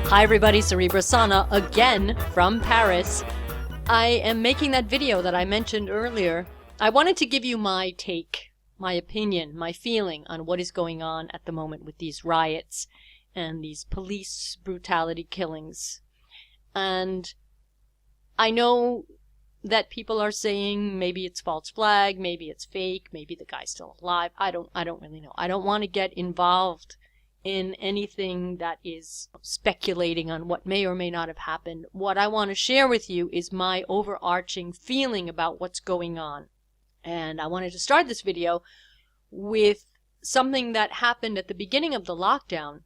Hi everybody, Cerebra Sana again from Paris. I am making that video that I mentioned earlier. I wanted to give you my take, my opinion, my feeling on what is going on at the moment with these riots and these police brutality killings. And I know that people are saying maybe it's false flag, maybe it's fake, maybe the guy's still alive. I don't really know. I don't want to get involved in anything that is speculating on what may or may not have happened. What I want to share with you is my overarching feeling about what's going on. And I wanted to start this video with something that happened at the beginning of the lockdown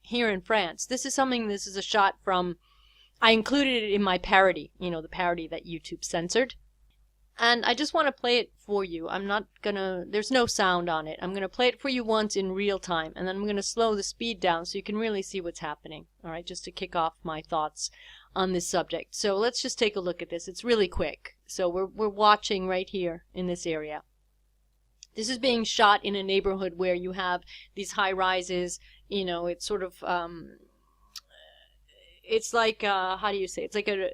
here in France. This is a shot from, I included it in my parody, the parody that YouTube censored. And I just want to play it for you. There's no sound on it. I'm going to play it for you once in real time, and then I'm going to slow the speed down so you can really see what's happening. All right, just to kick off my thoughts on this subject. So let's just take a look at this. It's really quick. So we're watching right here in this area. This is being shot in a neighborhood where you have these high rises. It's sort of, it's like, how do you say it? It's like a,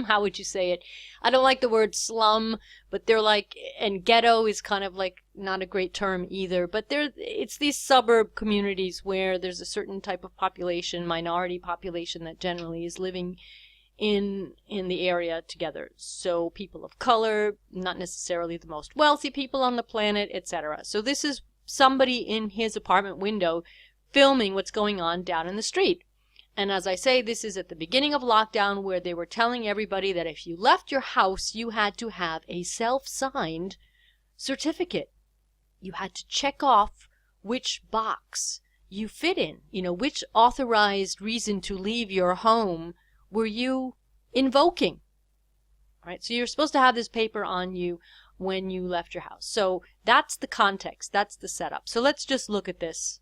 how would you say it? I don't like the word slum, but they're like, and ghetto is kind of like not a great term either, but it's these suburb communities where there's a certain type of population, minority population, that generally is living in the area together. So people of color, not necessarily the most wealthy people on the planet, etc. So this is somebody in his apartment window filming what's going on down in the street. And as I say, this is at the beginning of lockdown, where they were telling everybody that if you left your house, you had to have a self-signed certificate. You had to check off which box you fit in. Which authorized reason to leave your home were you invoking? All right, so you're supposed to have this paper on you when you left your house. So that's the context. That's the setup. So let's just look at this.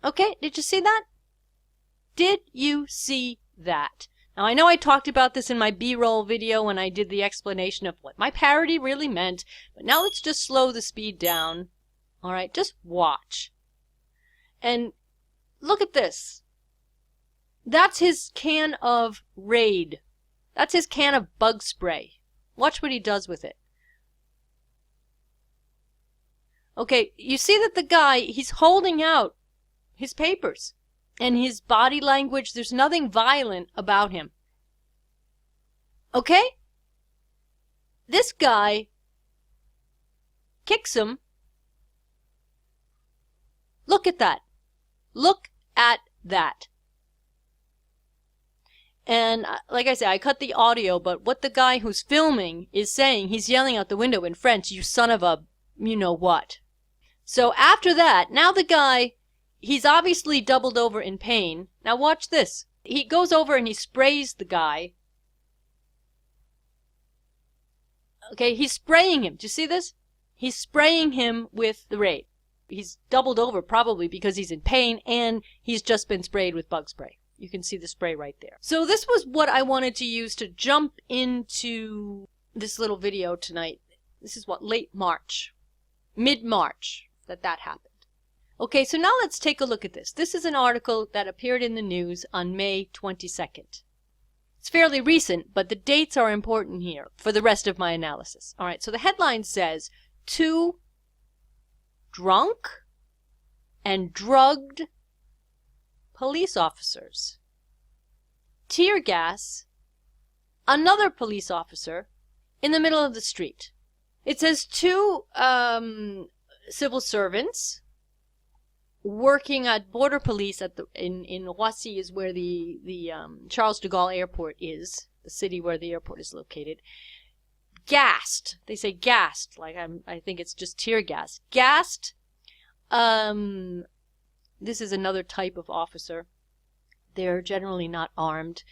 Okay, did you see that? Did you see that? Now, I know I talked about this in my B-roll video when I did the explanation of what my parody really meant, but now let's just slow the speed down. All right, just watch. And look at this. That's his can of Raid. That's his can of bug spray. Watch what he does with it. Okay, you see that the guy, he's holding out his papers, and his body language, there's nothing violent about him. Okay? This guy kicks him. Look at that. Look at that. And like I said, I cut the audio, but what the guy who's filming is saying, he's yelling out the window in French, "You son of a you-know-what." So after that, now the guy, he's obviously doubled over in pain. Now watch this. He goes over and he sprays the guy. Okay, he's spraying him. Do you see this? He's spraying him with the Raid. He's doubled over probably because he's in pain, and he's just been sprayed with bug spray. You can see the spray right there. So this was what I wanted to use to jump into this little video tonight. This is what, late March, mid-March that happened. Okay, so now let's take a look at this. This is an article that appeared in the news on May 22nd. It's fairly recent, but the dates are important here for the rest of my analysis. All right, so the headline says, 2 drunk and drugged police officers tear gas another police officer in the middle of the street. It says 2 civil servants working at border police in Roissy, is where the Charles de Gaulle airport is, the city where the airport is located. Gassed. They say gassed, like I think it's just tear gas. Gassed. This is another type of officer. They're generally not armed.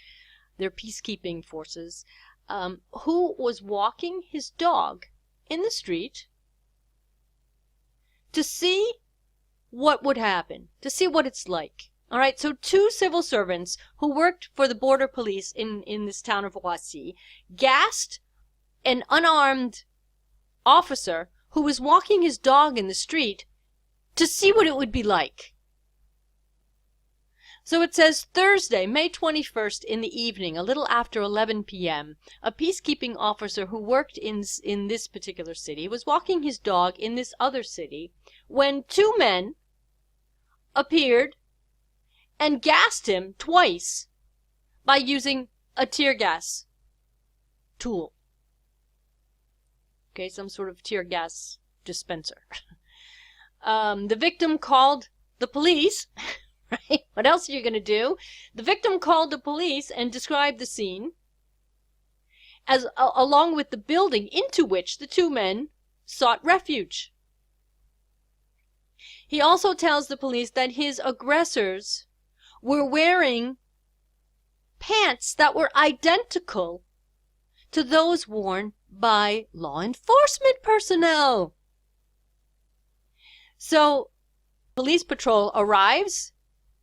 They're peacekeeping forces. Who was walking his dog in the street to see what would happen, to see what it's like. All right, so 2 civil servants who worked for the border police in this town of Roissy gassed an unarmed officer who was walking his dog in the street to see what it would be like. So it says Thursday, May 21st in the evening, a little after 11 p.m., a peacekeeping officer who worked in this particular city was walking his dog in this other city when two men appeared and gassed him twice by using a tear gas tool. Okay, some sort of tear gas dispenser. The victim called the police. Right? What else are you going to do? The victim called the police and described the scene along with the building into which the two men sought refuge. He also tells the police that his aggressors were wearing pants that were identical to those worn by law enforcement personnel. So, police patrol arrives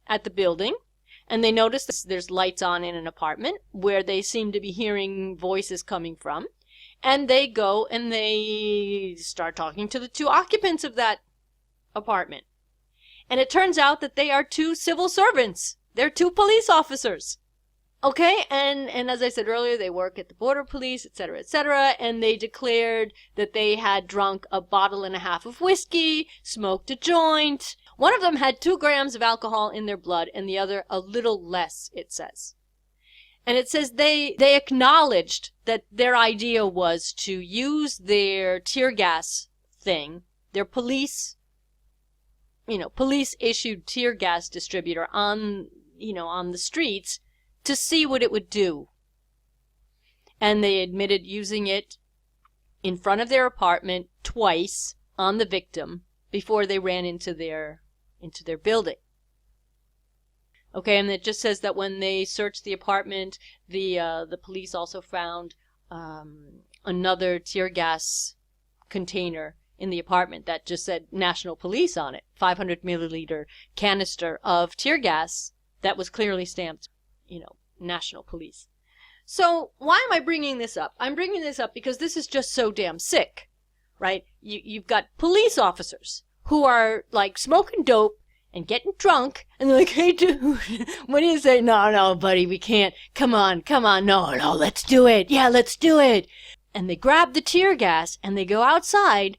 at the building, and they notice that there's lights on in an apartment where they seem to be hearing voices coming from, and they go and they start talking to the two occupants of that apartment. And it turns out that they are two civil servants. They're two police officers. Okay, and as I said earlier, they work at the border police, etc., and they declared that they had drunk a bottle and a half of whiskey, smoked a joint. One of them had 2 grams of alcohol in their blood, and the other a little less, it says. And it says they acknowledged that their idea was to use their tear gas thing, their police issued tear gas distributor on the streets, to see what it would do. And they admitted using it in front of their apartment twice on the victim before they ran into their building. Okay, and it just says that when they searched the apartment, the police also found another tear gas container in the apartment that just said National Police on it. 500 milliliter canister of tear gas that was clearly stamped, National Police. So why am I bringing this up? I'm bringing this up because this is just so damn sick, right? You've got police officers who are like smoking dope and getting drunk, and they're like, hey dude, what do you say? No, buddy, we can't. Come on, no, let's do it. Yeah, let's do it. And they grab the tear gas and they go outside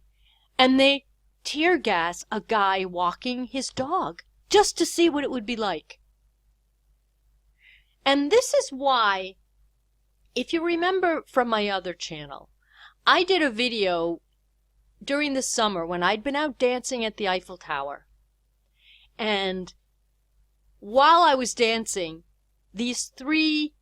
and they tear gas a guy walking his dog just to see what it would be like. And this is why, if you remember from my other channel, I did a video during the summer when I'd been out dancing at the Eiffel Tower. And while I was dancing, these 3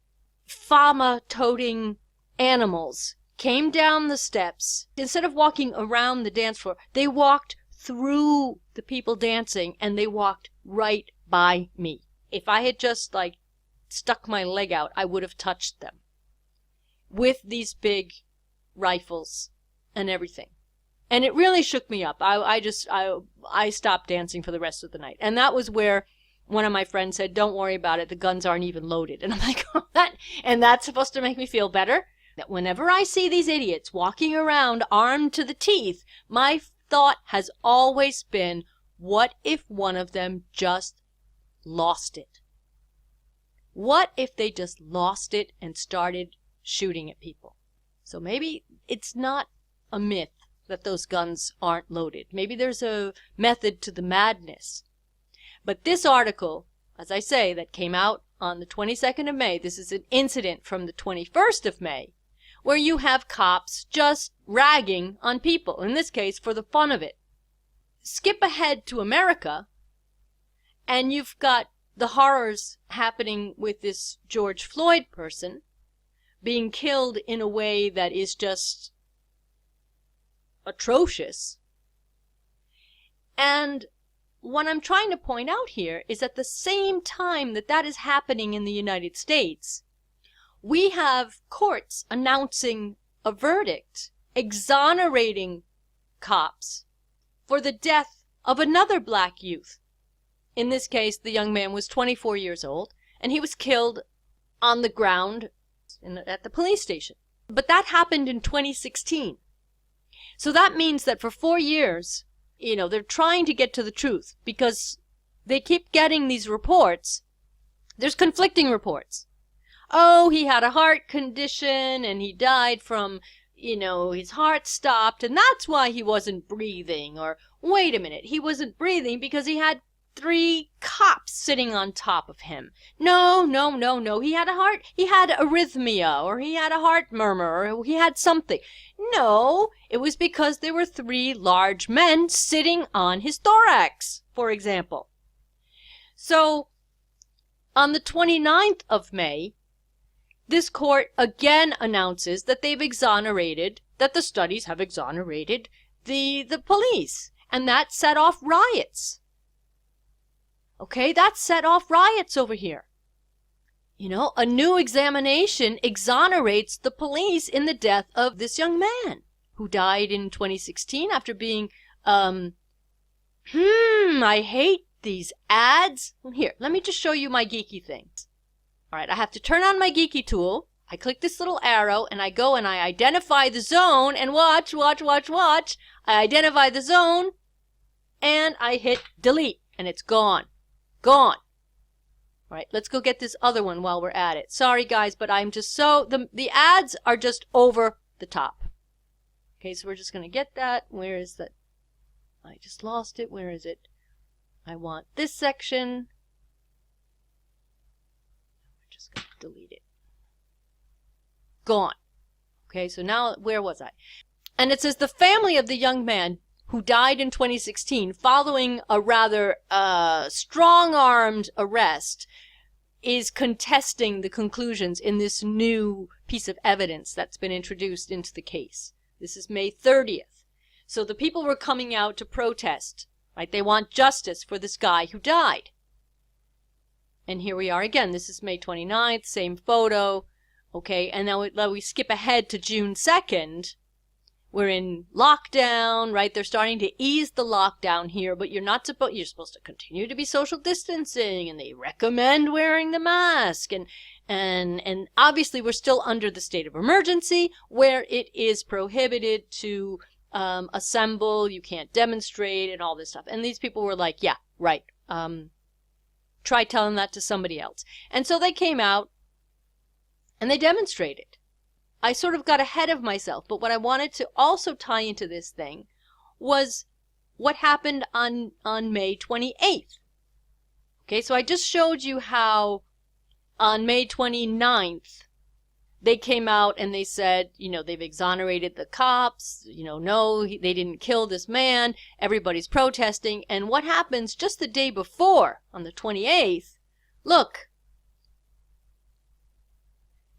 fama-toting animals came down the steps. Instead of walking around the dance floor, they walked through the people dancing, and they walked right by me. If I had just, stuck my leg out, I would have touched them with these big rifles and everything. And it really shook me up. I stopped dancing for the rest of the night. And that was where one of my friends said, don't worry about it, the guns aren't even loaded. And I'm like, oh, that's supposed to make me feel better? That whenever I see these idiots walking around armed to the teeth, my thought has always been, what if one of them just lost it? What if they just lost it and started shooting at people? So maybe it's not a myth that those guns aren't loaded. Maybe there's a method to the madness. But this article, as I say, that came out on the 22nd of May, this is an incident from the 21st of May, where you have cops just ragging on people, in this case for the fun of it. Skip ahead to America, and you've got the horrors happening with this George Floyd person being killed in a way that is just atrocious. And what I'm trying to point out here is at the same time that is happening in the United States, we have courts announcing a verdict exonerating cops for the death of another black youth. In this case, the young man was 24 years old, and he was killed on the ground at the police station. But that happened in 2016. So that means that for 4 years, they're trying to get to the truth, because they keep getting these reports There's conflicting reports. Oh, he had a heart condition and he died from, his heart stopped and that's why he wasn't breathing. Or, wait a minute, he wasn't breathing because he had 3 cops sitting on top of him. No. He had arrhythmia, or he had a heart murmur, or he had something. No, it was because there were 3 large men sitting on his thorax, for example. So, on the 29th of May, this court again announces that that the studies have exonerated the police. And that set off riots. Okay, that set off riots over here. A new examination exonerates the police in the death of this young man who died in 2016 after being, I hate these ads. Here, let me just show you my geeky things. All right, I have to turn on my geeky tool. I click this little arrow and I go and I identify the zone and watch. I identify the zone and I hit delete and it's gone. Gone. All right, let's go get this other one while we're at it. Sorry, guys, but I'm just the ads are just over the top. Okay, so we're just going to get that. Where is that? I just lost it. Where is it? I want this section. We're just going to delete it. Gone. Okay, so now, where was I? And it says the family of the young man who died in 2016 following a rather strong-armed arrest is contesting the conclusions in this new piece of evidence that's been introduced into the case. This is May 30th. So the people were coming out to protest, right? They want justice for this guy who died. And here we are again. This is May 29th, same photo. Okay, and now we skip ahead to June 2nd. We're in lockdown, right? They're starting to ease the lockdown here, but you're supposed to continue to be social distancing, and they recommend wearing the mask. And obviously we're still under the state of emergency where it is prohibited to assemble, you can't demonstrate and all this stuff. And these people were like, yeah, right. Try telling that to somebody else. And so they came out and they demonstrated. I sort of got ahead of myself, but what I wanted to also tie into this thing was what happened on May 28th. Okay, so I just showed you how on May 29th, they came out and they said, they've exonerated the cops, no, they didn't kill this man, everybody's protesting, and what happens just the day before, on the 28th, look,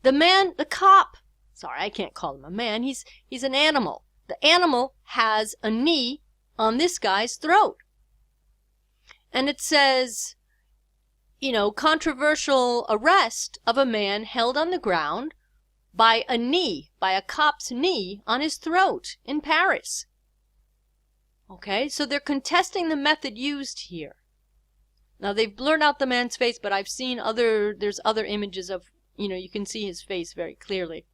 the cop, sorry, I can't call him a man, he's an animal. The animal has a knee on this guy's throat. And it says, controversial arrest of a man held on the ground by a cop's knee on his throat in Paris. Okay, so they're contesting the method used here. Now they've blurred out the man's face, but I've seen there's other images of, you can see his face very clearly.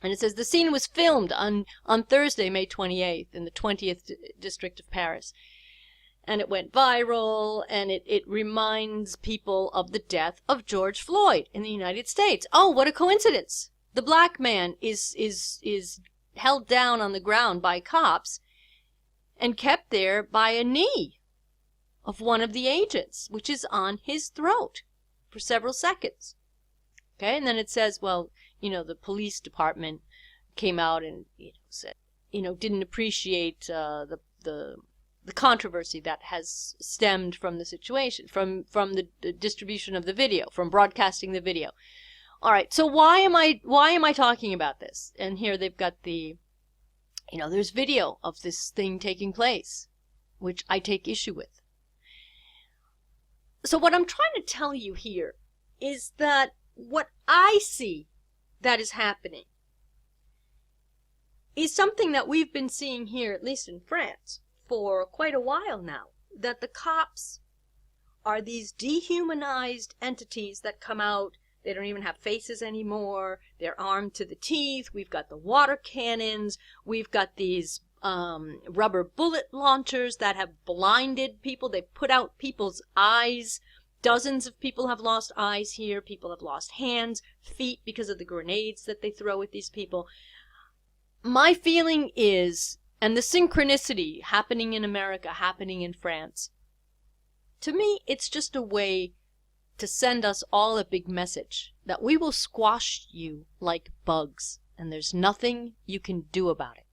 And it says the scene was filmed on Thursday, May 28th in the 20th district of Paris. And it went viral, and it reminds people of the death of George Floyd in the United States. Oh, what a coincidence. The black man is held down on the ground by cops and kept there by a knee of one of the agents, which is on his throat for several seconds. Okay, and then it says, well, the police department came out and said, didn't appreciate the controversy that has stemmed from the situation, from the distribution of the video, from broadcasting the video. All right, so why am I talking about this? And here they've got there's video of this thing taking place, which I take issue with. So what I'm trying to tell you here is that what I see that is happening is something that we've been seeing here, at least in France, for quite a while now, that the cops are these dehumanized entities that come out. They don't even have faces anymore. They're armed to the teeth. We've got the water cannons. We've got these rubber bullet launchers that have blinded people. They put out people's eyes. Dozens of people have lost eyes here. People have lost hands, feet because of the grenades that they throw at these people. My feeling is, and the synchronicity happening in America, happening in France, to me, it's just a way to send us all a big message that we will squash you like bugs, and there's nothing you can do about it.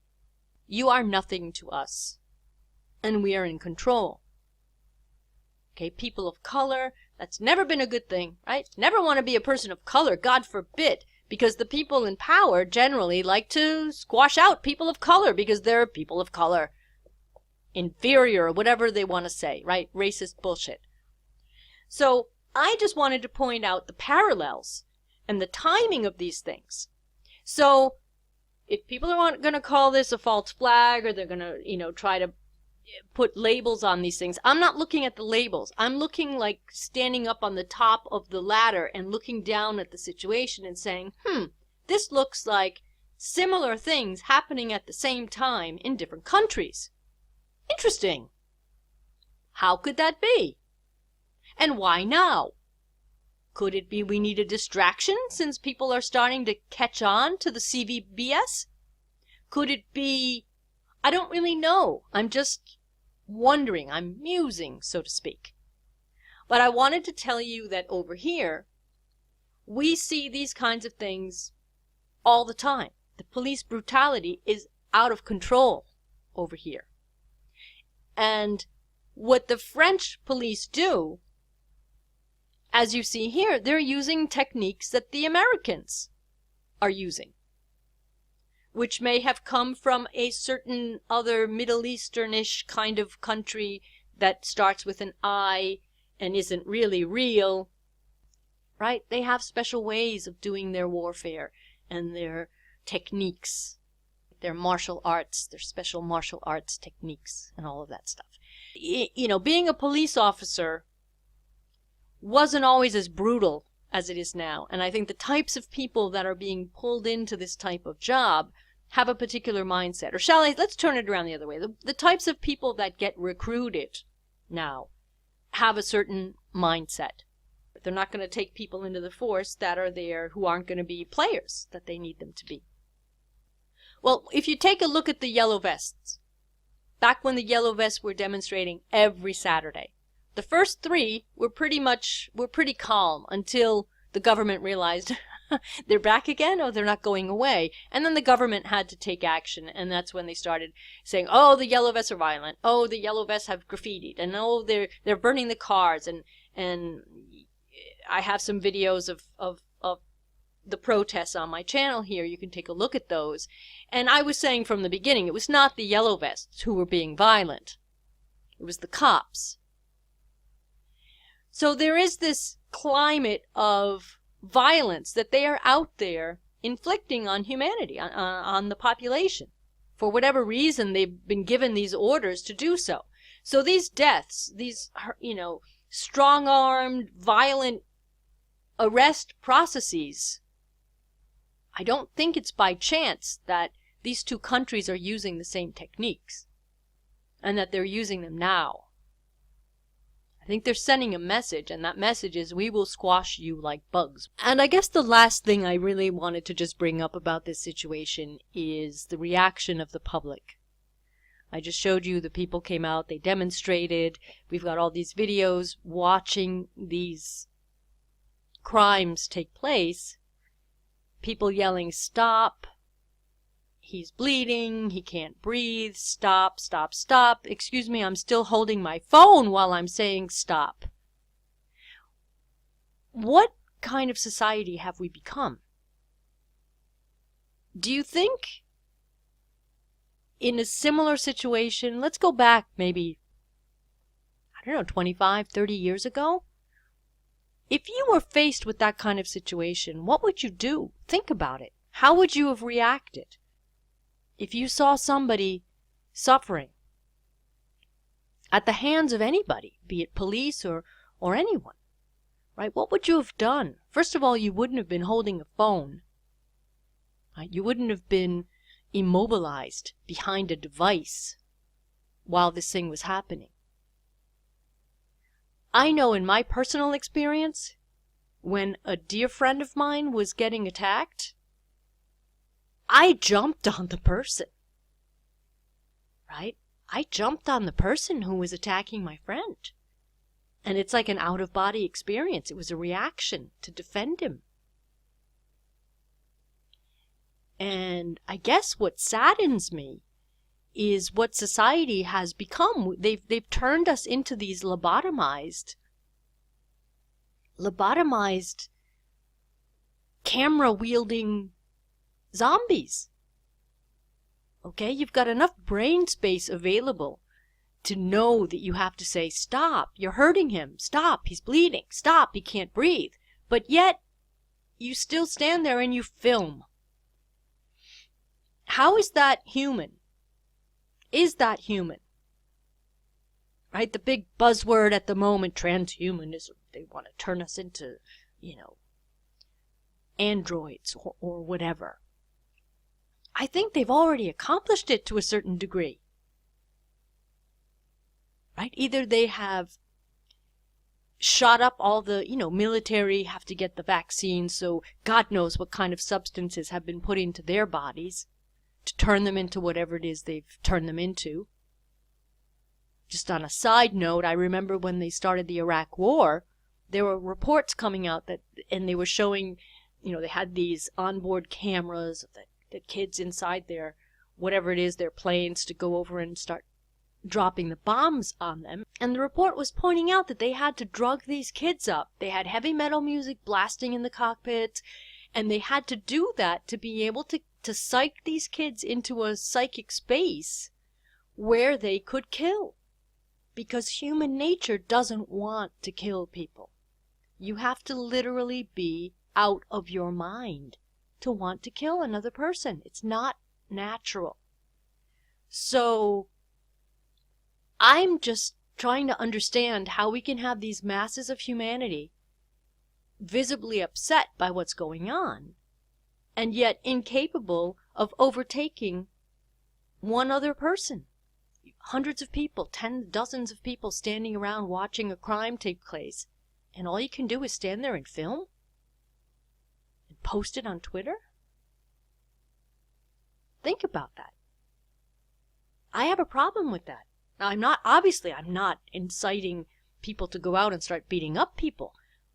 You are nothing to us, and we are in control. Okay, people of color, that's never been a good thing, right? Never want to be a person of color, God forbid, because the people in power generally like to squash out people of color because they're people of color. Inferior, or whatever they want to say, right? Racist bullshit. So I just wanted to point out the parallels and the timing of these things. So if people are going to call this a false flag, or they're going to, try to put labels on these things, I'm not looking at the labels. I'm looking like standing up on the top of the ladder and looking down at the situation and saying, this looks like similar things happening at the same time in different countries. Interesting. How could that be? And why now? Could it be we need a distraction since people are starting to catch on to the CVBS? Could it be, I don't really know. I'm just wondering. I'm musing, so to speak. But I wanted to tell you that over here, we see these kinds of things all the time. The police brutality is out of control over here. And what the French police do, as you see here, they're using techniques that the Americans are using, which may have come from a certain other Middle Easternish kind of country that starts with an I and isn't really real, right? They have special ways of doing their warfare and their techniques, their martial arts, their special martial arts techniques and all of that stuff. Being a police officer wasn't always as brutal as it is now. And I think the types of people that are being pulled into this type of job have a particular mindset. Or let's turn it around the other way. The types of people that get recruited now have a certain mindset. They're not going to take people into the force that are there who aren't going to be players that they need them to be. Well, if you take a look at the yellow vests, back when the yellow vests were demonstrating every Saturday, the first three were pretty calm until the government realized they're back again, or they're not going away. And then the government had to take action, and that's when they started saying, oh, the yellow vests are violent. Oh, the yellow vests have graffitied. And oh, they're burning the cars. And I have some videos of the protests on my channel here. You can take a look at those. And I was saying from the beginning, it was not the yellow vests who were being violent. It was the cops. So there is this climate of violence that they are out there inflicting on humanity, on the population. For whatever reason, they've been given these orders to do so. So these deaths, these, strong-armed, violent arrest processes, I don't think it's by chance that these two countries are using the same techniques and that they're using them now. I think they're sending a message, and that message is, we will squash you like bugs. And I guess the last thing I really wanted to just bring up about this situation is the reaction of the public. I just showed you the people came out, they demonstrated. We've got all these videos watching these crimes take place. People yelling, stop. He's bleeding. He can't breathe. Stop, stop, stop. Excuse me, I'm still holding my phone while I'm saying stop. What kind of society have we become? Do you think in a similar situation, let's go back maybe, 25, 30 years ago? If you were faced with that kind of situation, what would you do? Think about it. How would you have reacted if you saw somebody suffering at the hands of anybody, be it police or anyone, right? What would you have done? First of all, you wouldn't have been holding a phone, right? You wouldn't have been immobilized behind a device while this thing was happening. I know in my personal experience, when a dear friend of mine was getting attacked, I jumped on the person, right? I jumped on the person who was attacking my friend. And it's like an out-of-body experience. It was a reaction to defend him. And I guess what saddens me is what society has become. They've turned us into these lobotomized, camera-wielding zombies. Okay, you've got enough brain space available to know that you have to say, stop, you're hurting him, stop, he's bleeding, stop, he can't breathe. But yet, you still stand there and you film. How is that human? Is that human? Right? The big buzzword at the moment, transhumanism. They want to turn us into, androids or whatever. I think they've already accomplished it to a certain degree. Right? Either they have shot up all the, military have to get the vaccine, so God knows what kind of substances have been put into their bodies to turn them into whatever it is they've turned them into. Just on a side note, I remember when they started the Iraq War, there were reports coming out and they were showing, they had these onboard cameras of the kids inside their, whatever it is, their planes to go over and start dropping the bombs on them. And the report was pointing out that they had to drug these kids up. They had heavy metal music blasting in the cockpits, and they had to do that to be able to psych these kids into a psychic space where they could kill. Because human nature doesn't want to kill people. You have to literally be out of your mind to want to kill another person. It's not natural. So I'm just trying to understand how we can have these masses of humanity visibly upset by what's going on, and yet incapable of overtaking one other person. Hundreds of people, dozens of people standing around watching a crime take place, and all you can do is stand there and film? And post it on Twitter? Think about that. I have a problem with that. Now, I'm not inciting people to go out and start beating up people.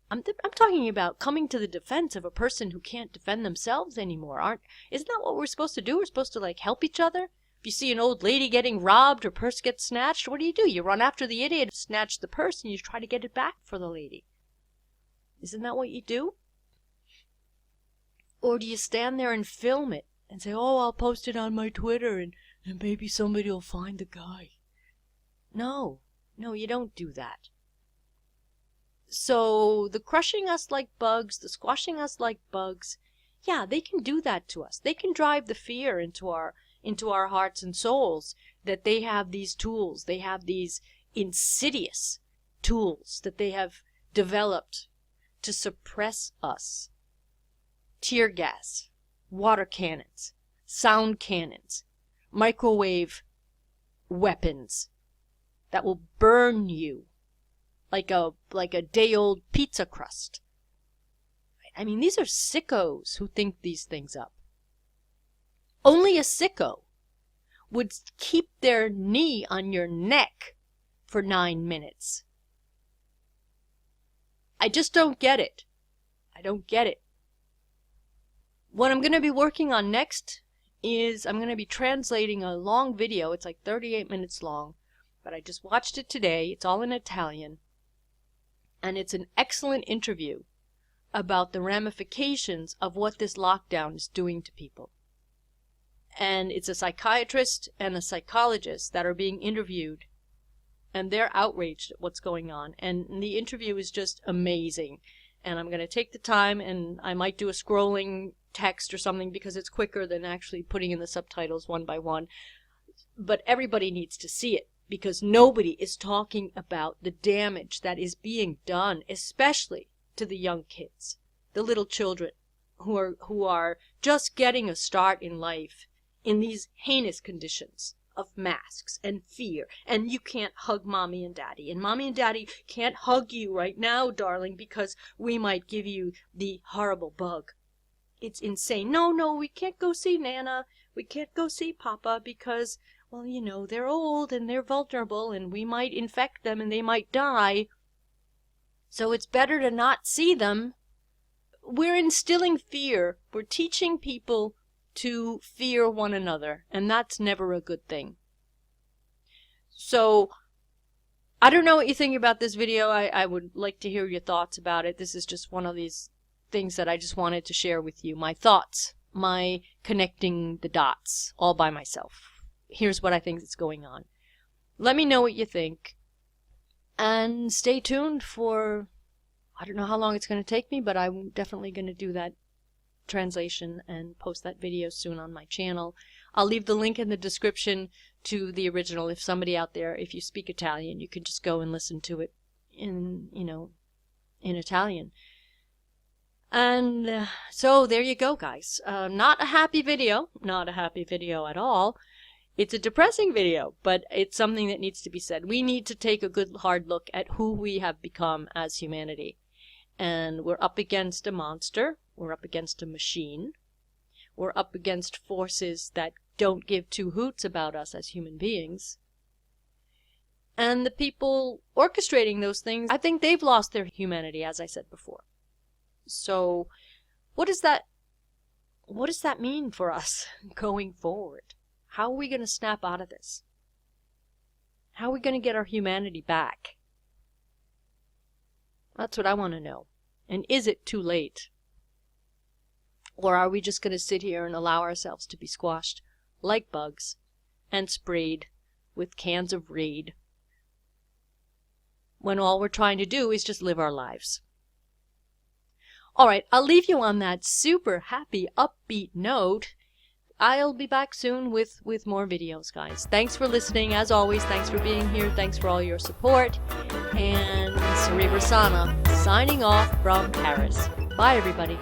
I'm talking about coming to the defense of a person who can't defend themselves anymore. Isn't that what we're supposed to do? We're supposed to, help each other? If you see an old lady getting robbed or purse gets snatched, what do? You run after the idiot, snatch the purse, and you try to get it back for the lady. Isn't that what you do? Or do you stand there and film it and say, oh, I'll post it on my Twitter and maybe somebody will find the guy? No, you don't do that. So the crushing us like bugs, the squashing us like bugs, yeah, they can do that to us. They can drive the fear into our hearts and souls that they have these tools. They have these insidious tools that they have developed to suppress us. Tear gas, water cannons, sound cannons, microwave weapons that will burn you like a day-old pizza crust. I mean, these are sickos who think these things up. Only a sicko would keep their knee on your neck for 9 minutes. I just don't get it. I don't get it. What I'm going to be working on next is I'm going to be translating a long video. It's like 38 minutes long, but I just watched it today. It's all in Italian. And it's an excellent interview about the ramifications of what this lockdown is doing to people. And it's a psychiatrist and a psychologist that are being interviewed, and they're outraged at what's going on. And the interview is just amazing. And I'm going to take the time, and I might do a scrolling text or something because it's quicker than actually putting in the subtitles one by one. But everybody needs to see it, because nobody is talking about the damage that is being done, especially to the young kids, the little children who are just getting a start in life in these heinous conditions. of masks and fear, and you can't hug mommy and daddy, and mommy and daddy can't hug you right now, darling, because we might give you the horrible bug. It's insane. No, we can't go see Nana. We can't go see Papa because, well, you know, they're old and they're vulnerable and we might infect them and they might die. So it's better to not see them. We're instilling fear. We're teaching people to fear one another, and that's never a good thing. So, I don't know what you think about this video. I would like to hear your thoughts about it. This is just one of these things that I just wanted to share with you. My thoughts, my connecting the dots, all by myself. Here's what I think is going on. Let me know what you think. And stay tuned for, I don't know how long it's going to take me, but I'm definitely going to do that translation and post that video soon on my channel. I'll leave the link in the description to the original. If somebody out there, if you speak Italian, you can just go and listen to it in, in Italian. And so there you go, guys. Not a happy video. Not a happy video at all. It's a depressing video, but it's something that needs to be said. We need to take a good hard look at who we have become as humanity. And we're up against a monster. We're up against a machine. We're up against forces that don't give two hoots about us as human beings. And the people orchestrating those things, I think they've lost their humanity, as I said before. So, what does that mean for us going forward? How are we going to snap out of this? How are we going to get our humanity back? That's what I want to know. And is it too late? Or are we just going to sit here and allow ourselves to be squashed like bugs and sprayed with cans of Raid when all we're trying to do is just live our lives? Alright, I'll leave you on that super happy, upbeat note. I'll be back soon with more videos, guys. Thanks for listening. As always, thanks for being here. Thanks for all your support. And Cerebra Sana, signing off from Paris. Bye, everybody.